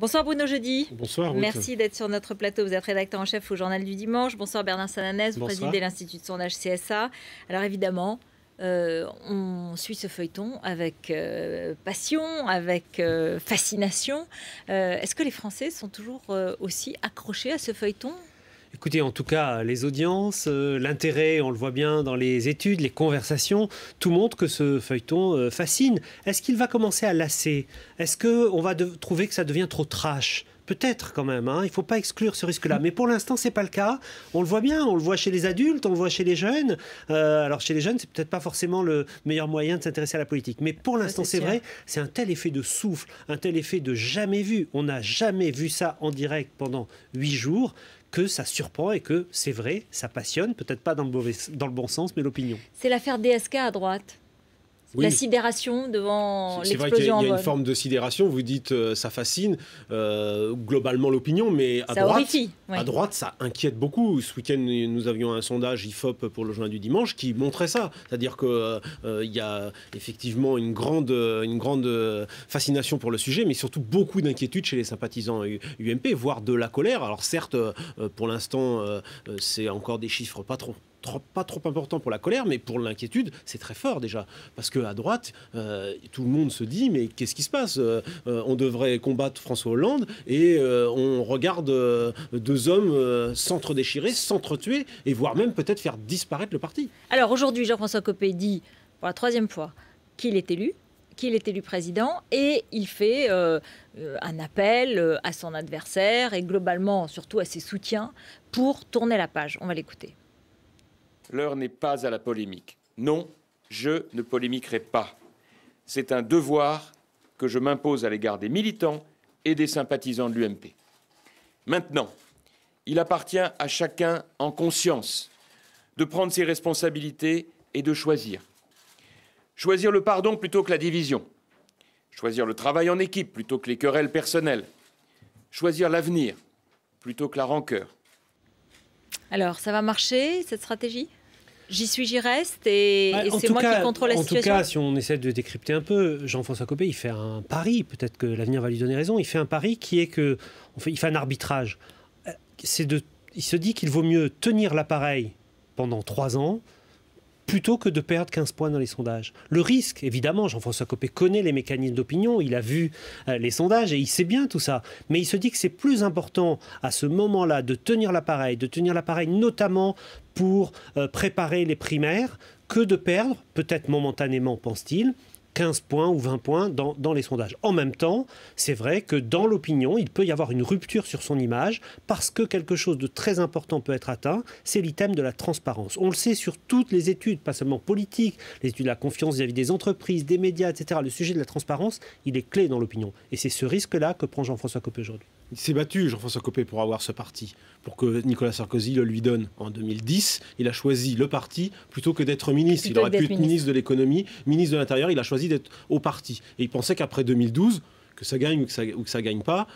Bonsoir Bruno Jeudi. Bonsoir Ruth. Merci d'être sur notre plateau. Vous êtes rédacteur en chef au Journal du Dimanche. Bonsoir Bernard Sananès, vous présidez l'Institut de sondage CSA. Alors évidemment, on suit ce feuilleton avec passion, avec fascination. Est-ce que les Français sont toujours aussi accrochés à ce feuilleton ? Écoutez, en tout cas, les audiences, l'intérêt, on le voit bien dans les études, les conversations, tout montre que ce feuilleton fascine. Est-ce qu'il va commencer à lasser? Est-ce qu'on va trouver que ça devient trop trash? Peut-être quand même, hein. Il ne faut pas exclure ce risque-là. Mais pour l'instant, ce n'est pas le cas. On le voit bien, on le voit chez les adultes, on le voit chez les jeunes. Alors chez les jeunes, c'est peut-être pas forcément le meilleur moyen de s'intéresser à la politique. Mais pour l'instant, c'est vrai, c'est un tel effet de souffle, un tel effet de jamais vu. On n'a jamais vu ça en direct pendant 8 jours. Que ça surprend et que c'est vrai, ça passionne, peut-être pas dans le bon sens, mais l'opinion. C'est l'affaire DSK à droite. Oui. La sidération devant l'explosion en vol. C'est vrai qu'il y a une forme de sidération, vous dites ça fascine globalement l'opinion, mais à droite, ça inquiète beaucoup. Ce week-end, nous avions un sondage IFOP pour le Journal du Dimanche qui montrait ça. C'est-à-dire qu'il y a effectivement une grande fascination pour le sujet, mais surtout beaucoup d'inquiétude chez les sympathisants UMP, voire de la colère. Alors certes, pour l'instant, c'est encore des chiffres pas trop important pour la colère, mais pour l'inquiétude, c'est très fort déjà. Parce qu'à droite, tout le monde se dit, mais qu'est-ce qui se passe? On devrait combattre François Hollande et on regarde deux hommes s'entre-déchirer, s'entre-tuer et voire même peut-être faire disparaître le parti. Alors aujourd'hui, Jean-François Copé dit pour la 3e fois qu'il est élu président, et il fait un appel à son adversaire et globalement surtout à ses soutiens pour tourner la page. On va l'écouter. L'heure n'est pas à la polémique. Non, je ne polémiquerai pas. C'est un devoir que je m'impose à l'égard des militants et des sympathisants de l'UMP. Maintenant, il appartient à chacun en conscience de prendre ses responsabilités et de choisir. Choisir le pardon plutôt que la division. Choisir le travail en équipe plutôt que les querelles personnelles. Choisir l'avenir plutôt que la rancœur. Alors, ça va marcher, cette stratégie ? J'y suis, j'y reste, et c'est moi qui contrôle la situation. En tout cas, si on essaie de décrypter un peu, Jean-François Copé, il fait un pari, peut-être que l'avenir va lui donner raison, il fait un pari qui est il fait un arbitrage. Il se dit qu'il vaut mieux tenir l'appareil pendant 3 ans, plutôt que de perdre 15 points dans les sondages. Le risque, évidemment, Jean-François Copé connaît les mécanismes d'opinion, il a vu les sondages et il sait bien tout ça. Mais il se dit que c'est plus important à ce moment-là de tenir l'appareil notamment pour préparer les primaires, que de perdre, peut-être momentanément, pense-t-il, 15 points ou 20 points dans les sondages. En même temps, c'est vrai que dans l'opinion, il peut y avoir une rupture sur son image parce que quelque chose de très important peut être atteint, c'est l'item de la transparence. On le sait sur toutes les études, pas seulement politiques, les études de la confiance vis-à-vis des entreprises, des médias, etc. Le sujet de la transparence, il est clé dans l'opinion. Et c'est ce risque-là que prend Jean-François Copé aujourd'hui. Il s'est battu, Jean-François Copé, pour avoir ce parti, pour que Nicolas Sarkozy le lui donne. En 2010, il a choisi le parti plutôt que d'être ministre. Il aurait pu être ministre de l'économie, ministre de l'Intérieur, il a choisi d'être au parti. Et il pensait qu'après 2012, que ça gagne ou que ça gagne pas,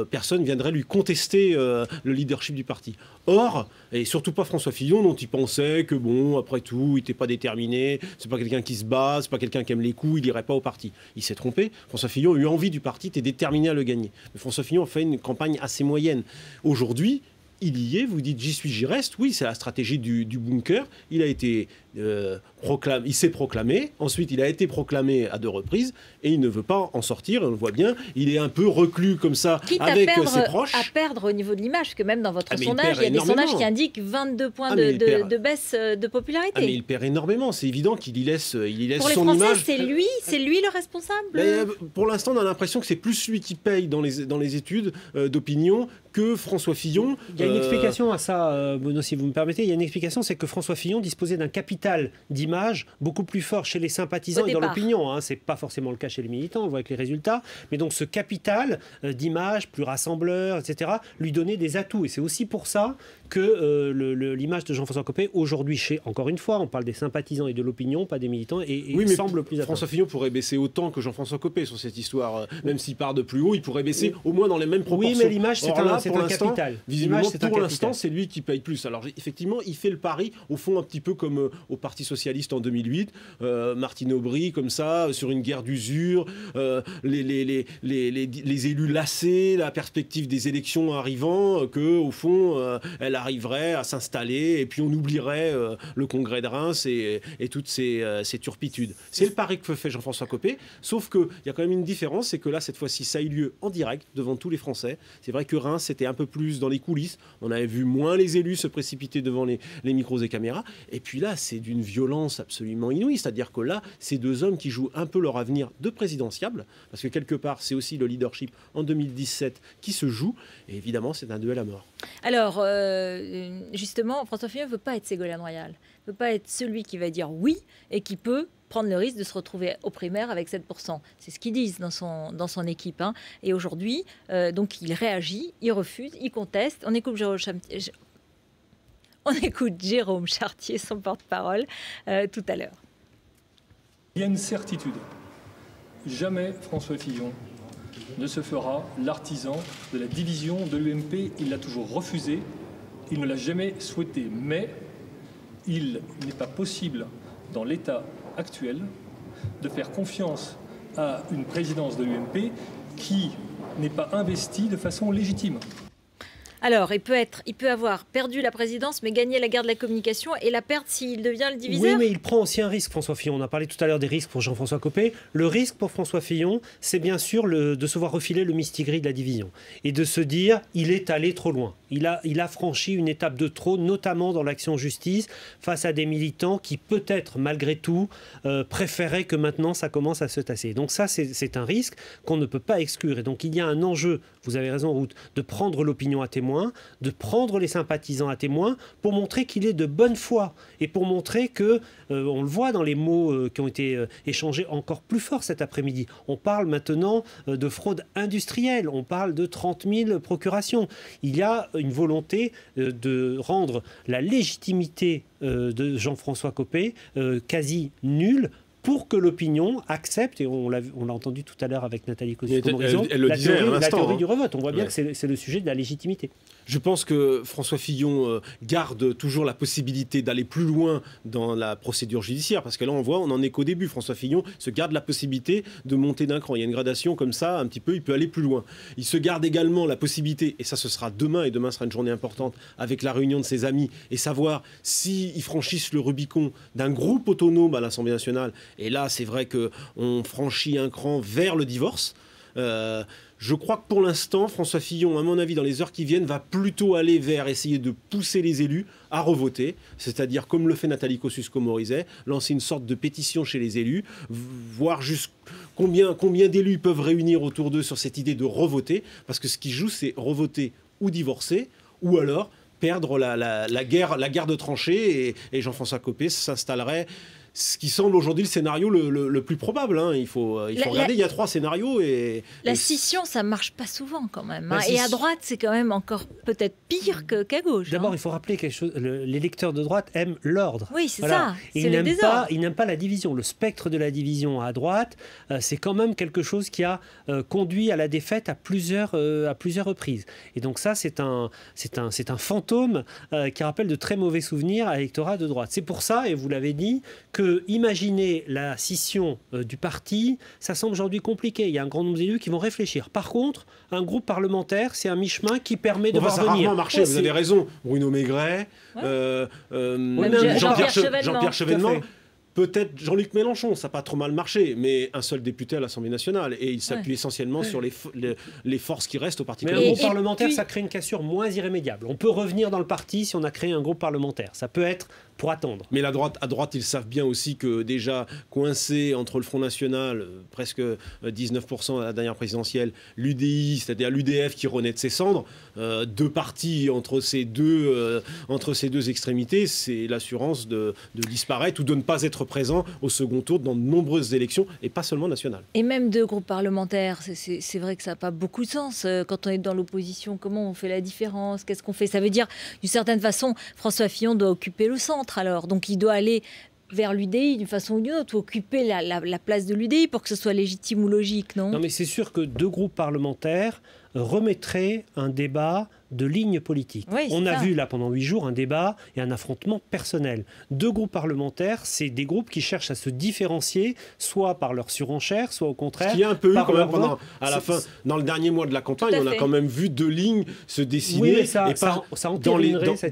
personne viendrait lui contester le leadership du parti. Or, et surtout pas François Fillon, dont il pensait que bon, après tout, il n'était pas déterminé, c'est pas quelqu'un qui se bat, c'est pas quelqu'un qui aime les coups, il irait pas au parti. Il s'est trompé. François Fillon a eu envie du parti, était déterminé à le gagner. Mais François Fillon a fait une campagne assez moyenne. Aujourd'hui, il y est, vous dites j'y suis, j'y reste. Oui, c'est la stratégie du bunker. Il a été il s'est proclamé. Ensuite, il a été proclamé à 2 reprises et il ne veut pas en sortir. On le voit bien. Il est un peu reclus comme ça avec ses proches. À perdre au niveau de l'image, parce que même dans votre sondage, il y a des sondages qui indiquent 22 points de baisse de popularité. Mais il perd énormément. C'est évident qu'il y laisse son image. Pour les Français, c'est lui le responsable. Pour l'instant, on a l'impression que c'est plus lui qui paye dans les études d'opinion que François Fillon. Il y a une explication à ça, Bruno, si vous me permettez. Il y a une explication, c'est que François Fillon disposait d'un capital d'image beaucoup plus fort chez les sympathisants et dans l'opinion. Hein. Ce n'est pas forcément le cas chez les militants, on le voit avec les résultats. Mais donc ce capital d'image, plus rassembleur, etc., lui donnait des atouts. Et c'est aussi pour ça que l'image de Jean-François Copé, aujourd'hui, encore une fois, on parle des sympathisants et de l'opinion, pas des militants, et semble plus atteint. François Fillon pourrait baisser autant que Jean-François Copé sur cette histoire. Même s'il part de plus haut, il pourrait baisser au moins dans les mêmes proportions. Oui, mais l'image, c'est un capital. Visiblement, pour l'instant, c'est lui qui paye plus. Alors, effectivement, il fait le pari, au fond, un petit peu comme au Parti socialiste en 2008, Martine Aubry, comme ça, sur une guerre d'usure, les élus lassés, la perspective des élections arrivant, qu'au fond, elle arriverait à s'installer et puis on oublierait le congrès de Reims et toutes ces turpitudes. C'est le pari que fait Jean-François Copé, sauf qu'il y a quand même une différence, c'est que là, cette fois-ci, ça a eu lieu en direct devant tous les Français. C'est vrai que Reims, c'était un peu plus dans les coulisses. On avait vu moins les élus se précipiter devant les micros et caméras. Et puis là, c'est d'une violence absolument inouïe. C'est-à-dire que là, c'est deux hommes qui jouent un peu leur avenir de présidentiable, parce que quelque part, c'est aussi le leadership en 2017 qui se joue. Et évidemment, c'est un duel à mort. Alors, justement, François Fillon ne veut pas être Ségolène Royal. Il ne veut pas être celui qui va dire oui et qui peut prendre le risque de se retrouver aux primaires avec 7%. C'est ce qu'ils disent dans son équipe. Hein. Et aujourd'hui, donc, il réagit, il refuse, il conteste. On écoute Jérôme Chartier, son porte-parole, tout à l'heure. Il y a une certitude. Jamais François Fillon ne se fera l'artisan de la division de l'UMP. Il l'a toujours refusé. Il ne l'a jamais souhaité. Mais il n'est pas possible, dans l'état actuel, de faire confiance à une présidence de l'UMP qui n'est pas investie de façon légitime. Alors, il peut avoir perdu la présidence, mais gagner la guerre de la communication et la perdre s'il devient le diviseur. Oui, mais il prend aussi un risque, François Fillon. On a parlé tout à l'heure des risques pour Jean-François Copé. Le risque pour François Fillon, c'est bien sûr de se voir refiler le mistigris de la division et de se dire il est allé trop loin. Il a franchi une étape de trop, notamment dans l'action justice, face à des militants qui, peut-être, malgré tout, préféraient que maintenant ça commence à se tasser. Donc ça, c'est un risque qu'on ne peut pas exclure. Et donc il y a un enjeu, vous avez raison, Ruth, de prendre l'opinion à témoin, de prendre les sympathisants à témoin pour montrer qu'il est de bonne foi et pour montrer que, on le voit dans les mots qui ont été échangés encore plus fort cet après-midi, on parle maintenant de fraude industrielle, on parle de 30 000 procurations. Il y a une volonté de rendre la légitimité de Jean-François Copé quasi nulle, pour que l'opinion accepte, et on l'a entendu tout à l'heure avec Nathalie Kosciusko-Morizet, la théorie du revote. On voit bien que c'est le sujet de la légitimité. Je pense que François Fillon garde toujours la possibilité d'aller plus loin dans la procédure judiciaire, parce que là, on n'en est qu'au début. François Fillon se garde la possibilité de monter d'un cran. Il y a une gradation comme ça, un petit peu, il peut aller plus loin. Il se garde également la possibilité, et ça, ce sera demain, et demain sera une journée importante, avec la réunion de ses amis, et savoir s'ils franchissent le Rubicon d'un groupe autonome à l'Assemblée nationale. Et là, c'est vrai qu'on franchit un cran vers le divorce. Je crois que pour l'instant, François Fillon, à mon avis, dans les heures qui viennent, va plutôt aller vers essayer de pousser les élus à revoter, c'est-à-dire, comme le fait Nathalie Kosciusko-Morizet, lancer une sorte de pétition chez les élus, voir combien d'élus peuvent réunir autour d'eux sur cette idée de revoter, parce que ce qui joue, c'est revoter ou divorcer, ou alors perdre la guerre de tranchées, et Jean-François Copé s'installerait. Ce qui semble aujourd'hui le scénario le plus probable. Hein. Il faut regarder, il y a 3 scénarios. La scission, ça ne marche pas souvent quand même. Hein. Et à droite, c'est quand même encore peut-être pire qu'à gauche. D'abord, il faut rappeler quelque chose. L'électeur de droite aime l'ordre. Oui, c'est ça. Il n'aime pas la division. Le spectre de la division à droite, c'est quand même quelque chose qui a conduit à la défaite à plusieurs reprises. Et donc ça, c'est un fantôme qui rappelle de très mauvais souvenirs à l'électorat de droite. C'est pour ça, et vous l'avez dit, que imaginer la scission du parti, ça semble aujourd'hui compliqué. Il y a un grand nombre d'élus qui vont réfléchir. Par contre, un groupe parlementaire, c'est un mi-chemin qui permet de revenir. Ça a rarement marché, vous avez raison. Bruno Maigret, Jean-Pierre Chevènement. Peut-être Jean-Luc Mélenchon, ça n'a pas trop mal marché, mais un seul député à l'Assemblée nationale. Et il s'appuie essentiellement sur les forces qui restent au Parti communiste. Mais un groupe parlementaire, ça crée une cassure moins irrémédiable. On peut revenir dans le parti si on a créé un groupe parlementaire. Ça peut être pour attendre. Mais à droite, ils savent bien aussi que déjà coincé entre le Front National, presque 19% à la dernière présidentielle, l'UDI, c'est-à-dire l'UDF qui renaît de ses cendres, 2 partis entre ces deux extrémités, c'est l'assurance de disparaître ou de ne pas être présent au second tour dans de nombreuses élections, et pas seulement nationales. Et même 2 groupes parlementaires, c'est vrai que ça n'a pas beaucoup de sens. Quand on est dans l'opposition, comment on fait la différence? Qu'est-ce qu'on fait? Ça veut dire, d'une certaine façon, François Fillon doit occuper le centre alors. Donc il doit aller vers l'UDI d'une façon ou d'une autre, ou occuper la place de l'UDI pour que ce soit légitime ou logique, non? Non, mais c'est sûr que 2 groupes parlementaires remettraient un débat de ligne politique. Oui, on a vu là pendant 8 jours un débat et un affrontement personnel. 2 groupes parlementaires, c'est des groupes qui cherchent à se différencier, soit par leur surenchère, soit au contraire. Ce qui est un peu eu par quand même leur à la fin, dans le dernier mois de la campagne, on a quand même vu 2 lignes se dessiner. Oui, ça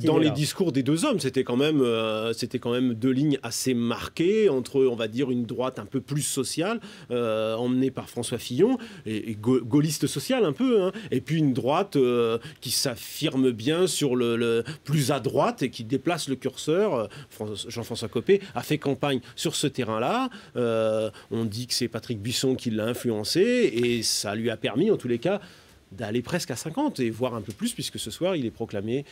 dans les discours des 2 hommes, c'était quand même 2 lignes assez marquées entre, on va dire, une droite un peu plus sociale, emmenée par François Fillon, et gaulliste sociale un peu, hein, et puis une droite qui s'affirme bien sur le plus à droite et qui déplace le curseur. Jean-François Copé a fait campagne sur ce terrain-là. On dit que c'est Patrick Buisson qui l'a influencé et ça lui a permis, en tous les cas, d'aller presque à 50 et voire un peu plus, puisque ce soir, il est proclamé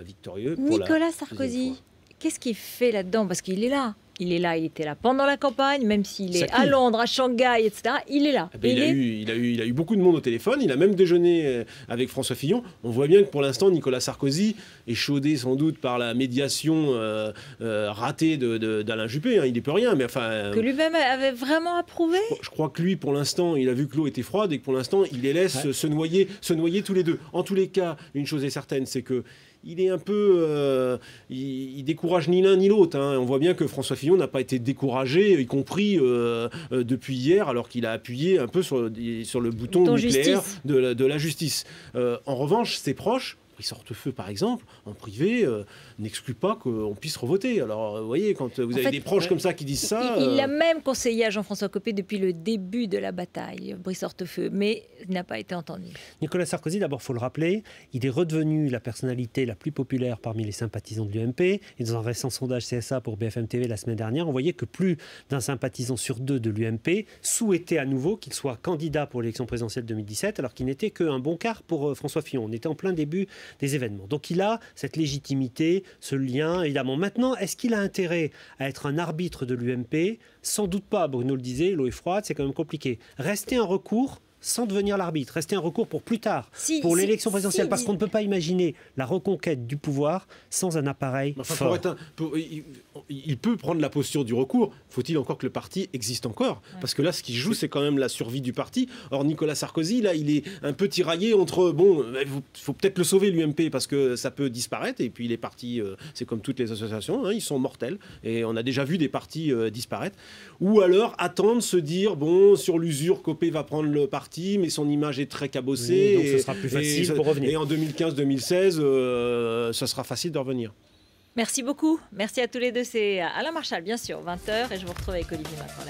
victorieux. Nicolas Sarkozy, qu'est-ce qu'il fait là-dedans? Parce qu'il est là. Il est là, il était là pendant la campagne, même s'il est à Londres, à Shanghai, etc. Il est là. Il a eu beaucoup de monde au téléphone. Il a même déjeuné avec François Fillon. On voit bien que pour l'instant, Nicolas Sarkozy, échaudé sans doute par la médiation ratée d'Alain Juppé, hein, il n'y peut rien. Mais enfin, que lui-même avait vraiment approuvé. Je crois que lui, pour l'instant, il a vu que l'eau était froide et que pour l'instant, il les laisse se noyer tous les deux. En tous les cas, une chose est certaine, c'est que il est un peu... il décourage ni l'un ni l'autre. Hein. On voit bien que François Fillon n'a pas été découragé, y compris depuis hier, alors qu'il a appuyé un peu sur le bouton nucléaire de la justice. En revanche, ses proches, Brice Hortefeux par exemple, en privé, n'exclut pas qu'on puisse revoter. Alors, vous voyez, quand vous avez des proches comme ça qui disent ça... Il a même conseillé à Jean-François Copé depuis le début de la bataille, Brice Hortefeux, mais il n'a pas été entendu. Nicolas Sarkozy, d'abord, il faut le rappeler, il est redevenu la personnalité la plus populaire parmi les sympathisants de l'UMP. Et dans un récent sondage CSA pour BFM TV la semaine dernière, on voyait que plus d'un sympathisant sur 2 de l'UMP souhaitait à nouveau qu'il soit candidat pour l'élection présidentielle 2017, alors qu'il n'était qu'un bon quart pour François Fillon. On était en plein début des événements. Donc il a cette légitimité, ce lien, évidemment. Maintenant, est-ce qu'il a intérêt à être un arbitre de l'UMP? Sans doute pas, Bruno le disait, l'eau est froide, c'est quand même compliqué. Rester un recours sans devenir l'arbitre, rester un recours pour plus tard, pour l'élection présidentielle, parce qu'on ne peut pas imaginer la reconquête du pouvoir sans un appareil fort. Il peut prendre la posture du recours, faut-il encore que le parti existe encore? Parce que là, ce qui joue, c'est quand même la survie du parti. Or, Nicolas Sarkozy, là, il est un peu tiraillé entre, il faut peut-être le sauver, l'UMP, parce que ça peut disparaître, et puis les partis, c'est comme toutes les associations, hein, ils sont mortels, et on a déjà vu des partis disparaître. Ou alors, attendre, se dire, sur l'usure, Copé va prendre le parti, mais son image est très cabossée. Oui, donc ce sera plus facile pour revenir. Et en 2015-2016, ça sera facile de revenir. Merci beaucoup. Merci à tous les deux. C'est Alain Marchal, bien sûr, 20h. Et je vous retrouve avec Olivier Macron.